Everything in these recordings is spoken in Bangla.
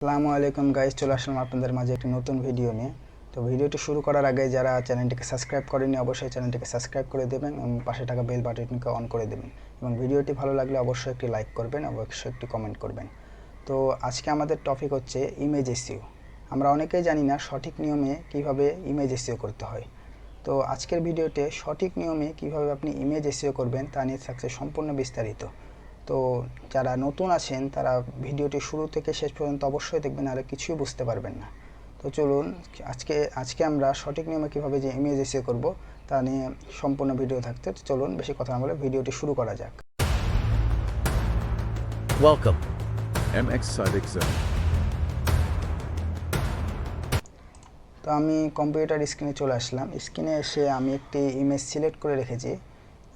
আসসালামু আলাইকুম গাইস, চলে আসলাম আপনাদের মাঝে একটি নতুন ভিডিও নিয়ে। তো ভিডিওটি শুরু করার আগে যারা চ্যানেলটিকে সাবস্ক্রাইব করেনি অবশ্যই চ্যানেলটিকে সাবস্ক্রাইব করে দেবেন এবং পাশে থাকা বেল বাটনটিকে অন করে দেবেন এবং ভিডিওটি ভালো লাগলে অবশ্যই একটি লাইক করবেন, অবশ্যই একটি কমেন্ট করবেন। তো আজকে আমাদের টপিক হচ্ছে ইমেজ এসইও। আমরা অনেকেই জানি না সঠিক নিয়মে কিভাবে ইমেজ এসইও করতে হয়। তো আজকের ভিডিওতে সঠিক নিয়মে কিভাবে আপনি ইমেজ এসইও করবেন তা নিয়ে থাকছে সম্পূর্ণ বিস্তারিত। তো যারা নতুন আছেন তারা ভিডিওটি শুরু থেকে শেষ পর্যন্ত অবশ্যই দেখবেন, আর কিছুই বুঝতে পারবেন না। তো চলুন আজকে আমরা সঠিক নিয়মে কীভাবে যে ইমেজ এসইও করব তা নিয়ে সম্পূর্ণ ভিডিও থাকতে। চলুন বেশি কথা না বলে ভিডিওটি শুরু করা যাক। Welcome, MX Site Exam. তো আমি কম্পিউটার স্ক্রিনে চলে আসলাম। স্ক্রিনে এসে আমি একটি ইমেজ সিলেক্ট করে রেখেছি।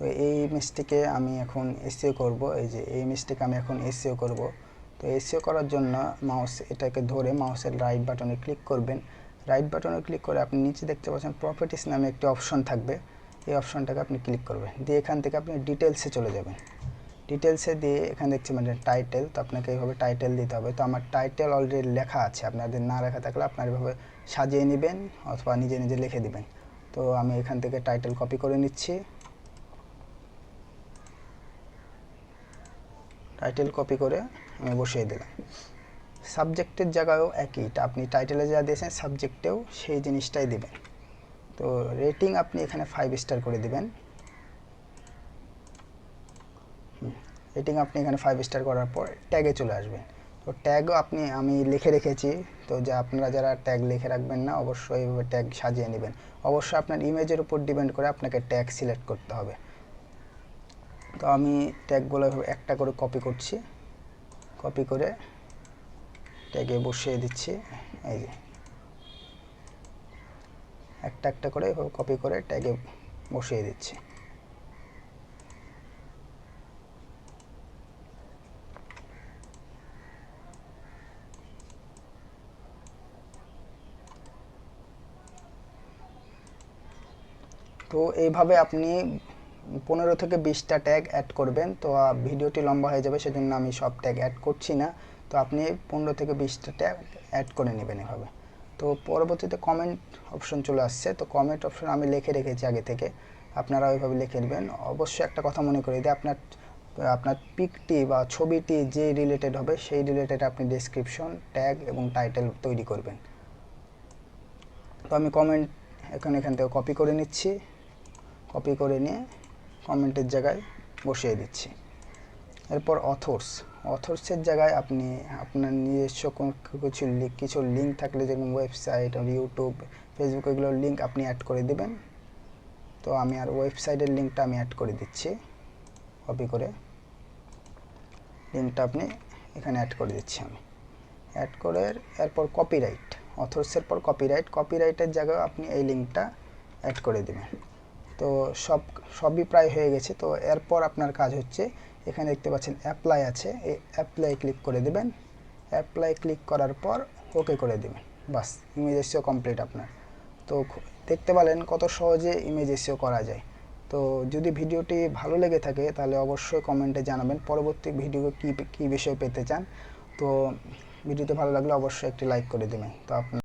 তো এই ইমেজটিকে আমি এখন এসইও করব। এই যে এই ইমেজটিকে আমি এখন এসইও করব। তো এসইও করার জন্য এটাকে ধরে মাউসের রাইট বাটনে ক্লিক করবেন। রাইট বাটনে ক্লিক করে আপনি নিচে দেখতে পাচ্ছেন প্রপার্টিস নামে একটি অপশন থাকবে। এই অপশনটাকে আপনি ক্লিক করবেন, দিয়ে এখান থেকে আপনি ডিটেলসে চলে যাবেন। ডিটেলসে দিয়ে এখানে দেখছি মানে টাইটেল, তো আপনাকে এইভাবে টাইটেল দিতে হবে। তো আমার টাইটেল অলরেডি লেখা আছে, আপনাদের না লেখা থাকলে আপনার এভাবে সাজিয়ে নেবেন অথবা নিজে নিজে লিখে দিবেন। তো আমি এখান থেকে টাইটেল কপি করে নিচ্ছি। টাইটেল কপি করে আমি বসিয়ে দিলাম। সাবজেক্টের জায়গায়ও একই, আপনি টাইটেলে যা দিয়েছেন সাবজেক্টেও সেই জিনিসটাই দিবেন। তো রেটিং আপনি এখানে 5 স্টার করে দিবেন। রেটিং আপনি এখানে 5 স্টার করার পর ট্যাগে চলে আসবেন। তো ট্যাগও আমি লিখে রেখেছি। তো আপনারা যারা ট্যাগ লিখে রাখবেন না অবশ্যই এইভাবে ট্যাগ সাজিয়ে নেবেন। অবশ্যই আপনার ইমেজের উপর ডিপেন্ড করে আপনাকে ট্যাগ সিলেক্ট করতে হবে। তো আমি ট্যাগগুলো একটা করে কপি করছি, কপি করে ট্যাগে বসিয়ে দিচ্ছি। এই যে একটা একটা করে কপি করে ট্যাগে বসিয়ে দিচ্ছি। তো এইভাবে আপনি 15 থেকে 20টা ট্যাগ অ্যাড করবেন। তো ভিডিওটি লম্বা হয়ে যাবে, সেজন্য আমি সব ট্যাগ অ্যাড করছি না। তো আপনি 15 থেকে 20টা ট্যাগ অ্যাড করে নেবেন এভাবে। তো পরবর্তীতে কমেন্ট অপশন চলে আসছে। তো কমেন্ট অপশন আমি লিখে রেখেছি আগে থেকে, আপনারা ওইভাবে লিখে নেবেন। অবশ্যই একটা কথা মনে করে দিই, আপনার পিকটি বা ছবিটি যে রিলেটেড হবে সেই রিলেটেড আপনি ডেসক্রিপশন, ট্যাগ এবং টাইটেল তৈরি করবেন। তো আমি কমেন্ট এখান থেকে কপি করে নিচ্ছি, কপি করে নিয়ে কমেন্টের জায়গায় বসিয়ে দিচ্ছি। এরপর অথর্সের জায়গায় আপনি আপনার নিজস্ব কিছু লিঙ্ক থাকলে, যেমন ওয়েবসাইট আর ইউটিউব, ফেসবুক, এগুলোর লিঙ্ক আপনি অ্যাড করে দেবেন। তো আমি আর ওয়েবসাইটের লিঙ্কটা আমি অ্যাড করে দিচ্ছি। কপি করে লিঙ্কটা আপনি এখানে অ্যাড করে দিচ্ছি আমি। অ্যাড করে এরপর কপিরাইট, অথর্সের পর কপিরাইটের জায়গায় আপনি এই লিঙ্কটা অ্যাড করে দেবেন। তো সবই প্রায় হয়ে গেছে। তো এরপর আপনার কাজ হচ্ছে, এখানে দেখতে পাচ্ছেন অ্যাপ্লাই আছে, এই অ্যাপ্লাই ক্লিক করে দেবেন। অ্যাপ্লাই ক্লিক করার পর ওকে করে দেবেন। বাস, ইমেজ এসইও কমপ্লিট আপনার। তো দেখতে পেলেন কত সহজে ইমেজ এসইও করা যায়। তো যদি ভিডিওটি ভালো লেগে থাকে তাহলে অবশ্যই কমেন্টে জানাবেন পরবর্তী ভিডিও কী বিষয় পেতে চান। তো ভিডিওটি ভালো লাগলে অবশ্যই একটি লাইক করে দেবেন। তো আপনার